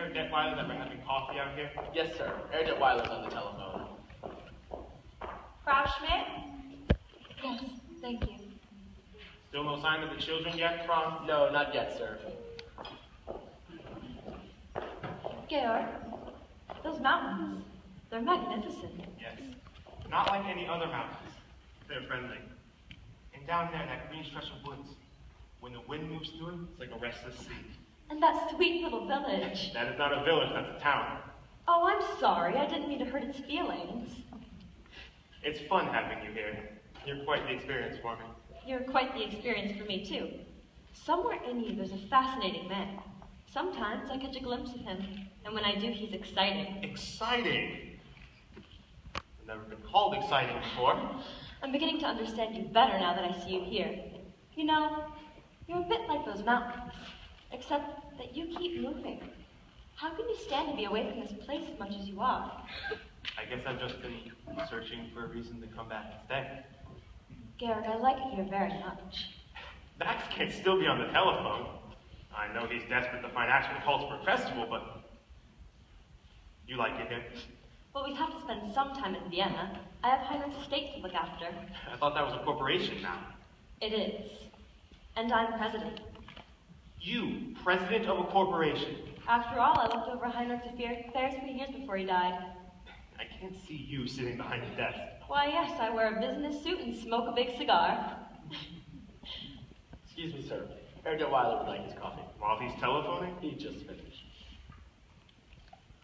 Herr Detweiler that we're having coffee out here? Yes, sir. Herr Detweiler's on the telephone. Frau Schmidt? Yes, thank you. Still no sign of the children yet, Franz? No, not yet, sir. Georg, those mountains, they're magnificent. Yes. Not like any other mountains. They're friendly. And down there, that green stretch of woods, when the wind moves through it, it's like a restless sea. And that sweet little village. That is not a village, that's a town. Oh, I'm sorry. I didn't mean to hurt its feelings. It's fun having you here. You're quite the experience for me. You're quite the experience for me, too. Somewhere in you, there's a fascinating man. Sometimes I catch a glimpse of him, and when I do, he's exciting. Exciting? I've never been called exciting before. I'm beginning to understand you better now that I see you here. You know, you're a bit like those mountains, except that you keep moving. How can you stand to be away from this place as much as you are? I guess I've just been searching for a reason to come back and stay. Georg, I like it here very much. Max can't still be on the telephone. I know he's desperate to find action at Salzburg Festival, but you like it here? Well, we have to spend some time in Vienna. I have Heinrich's estate to look after. I thought that was a corporation now. It is. And I'm president. You, president of a corporation? After all, I looked over Heinrich's affairs 3 years before he died. I can't see you sitting behind a desk. Why, yes, I wear a business suit and smoke a big cigar. Excuse me, sir. Herr Detweiler would like his coffee. While he's telephoning? He just finished.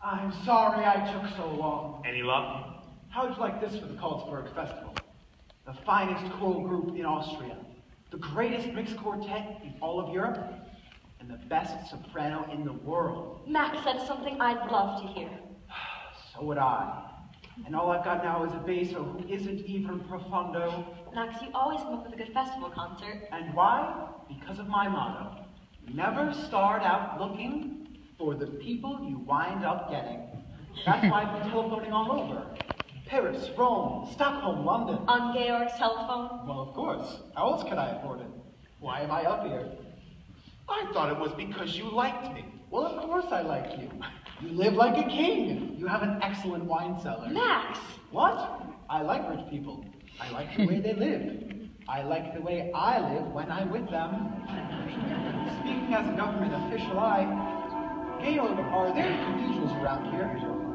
I'm sorry I took so long. Any luck? How'd you like this for the Salzburg Festival? The finest choral group in Austria, the greatest mixed quartet in all of Europe, and the best soprano in the world. Max said something I'd love to hear. So would I. And all I've got now is a basso who isn't even profundo. Max, you always come up with a good festival concert. And why? Because of my motto. Never start out looking for the people you wind up getting. That's why I've been telephoning all over. Paris, Rome, Stockholm, London. On Georg's telephone? Well, of course. How else could I afford it? Why am I up here? I thought it was because you liked me. Well, of course I like you. You live like a king. You have an excellent wine cellar. Max! What? I like rich people. I like the way they live. I like the way I live when I'm with them. Speaking as a government official, Georg, are there cathedrals around here?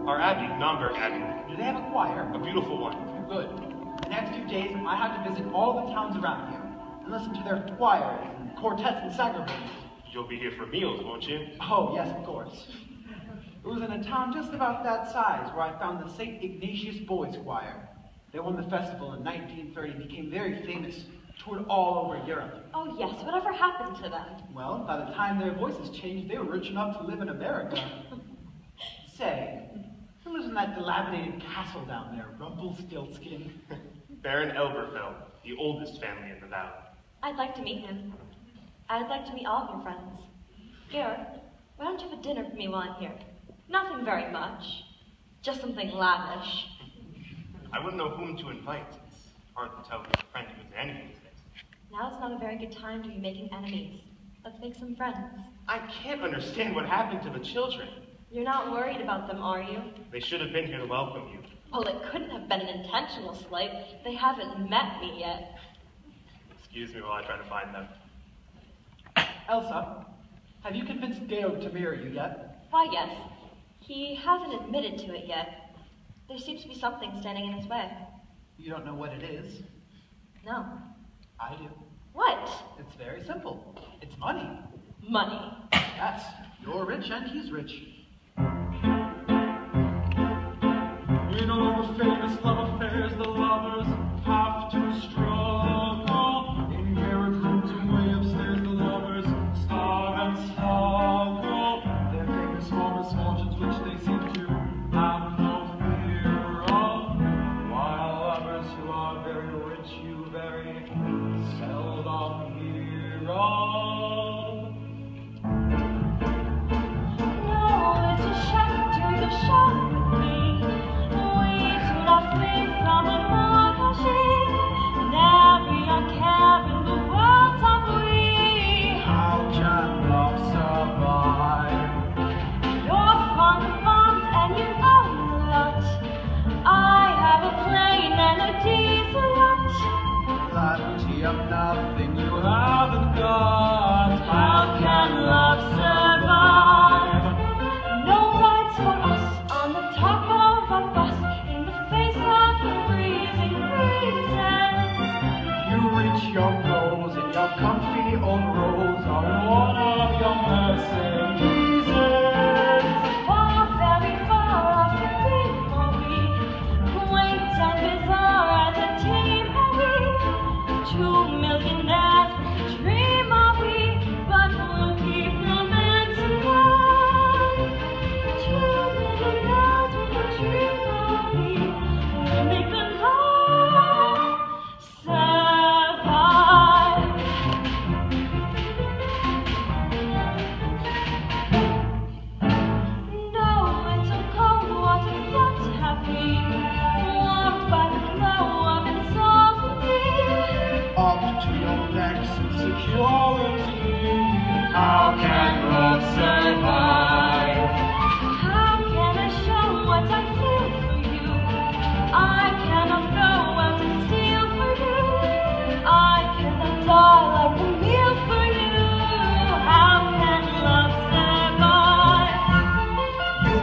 Our Abbey, Naumburg Abbey. Do they have a choir? A beautiful one. Good. The next few days, I have to visit all the towns around here and listen to their choirs and quartets and sacraments. You'll be here for meals, won't you? Oh, yes, of course. It was in a town just about that size where I found the St. Ignatius Boys Choir. They won the festival in 1930 and became very famous, toured all over Europe. Oh, yes. Whatever happened to them? Well, by the time their voices changed, they were rich enough to live in America. Say, who lives in that dilapidated castle down there, Rumpelstiltskin? Baron Elberfeld, the oldest family in the valley. I'd like to meet him. I'd like to meet all of your friends. Georg, why don't you have a dinner for me while I'm here? Nothing very much. Just something lavish. I wouldn't know whom to invite. It's hard to tell who's a friend and who's an enemy these days. Now it's not a very good time to be making enemies. Let's make some friends. I can't understand what happened to the children. You're not worried about them, are you? They should have been here to welcome you. Well, it couldn't have been an intentional slight. They haven't met me yet. Excuse me while I try to find them. Elsa, have you convinced Georg to marry you yet? Why, yes. He hasn't admitted to it yet. There seems to be something standing in his way. You don't know what it is? No. I do. What? It's very simple. It's money. Money. Yes, you're rich and he's rich. In all the famous love affairs, the lovers have to struggle. In carriage rooms and way upstairs, the lovers starve and struggle. Their famous small misfortunes which they seem to have no fear of. While lovers who are very rich you very seldom hear of. No, it's a shelter to shop with me. From a and every care in the world have we. How can love survive? Your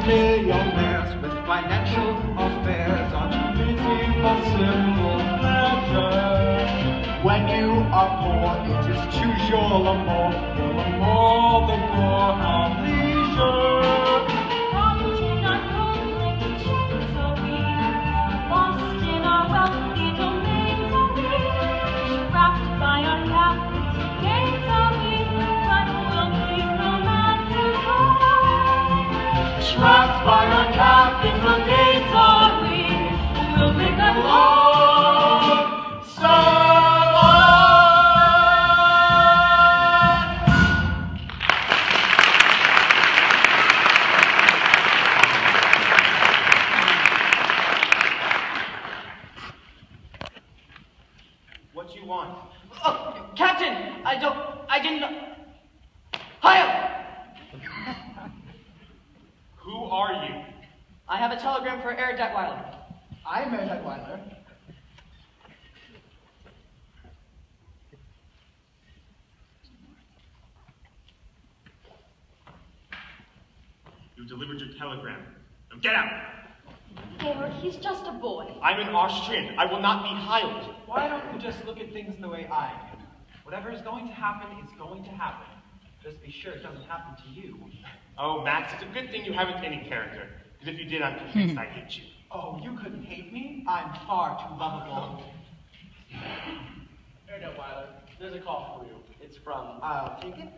millionaires with financial affairs aren't busy for simple pleasure. When you are poor, it is toujours l'amour. The more the more have leisure. Locked in our home like the chains are we. Lost in our wealthy domains are we. Trapped by our captain's gates are we. But we'll keep romance alive. Trapped by our captain's gates are we. We'll make a long What you want? Oh, Captain! I didn't know. Hi! Who are you? I have a telegram for Air Detweiler. I'm Mayor Detweiler. You delivered your telegram. Now get out! Georg, he's just a boy. I'm an Austrian. I will not be hired. Why don't you just look at things the way I do? Whatever is going to happen is going to happen. Just be sure it doesn't happen to you. Oh, Max, it's a good thing you haven't any character. Because if you did, I'm convinced I'd hate you. Oh, you couldn't hate me? I'm far too lovable. Air Detweiler, there's a call for you. It's from... I'll take it.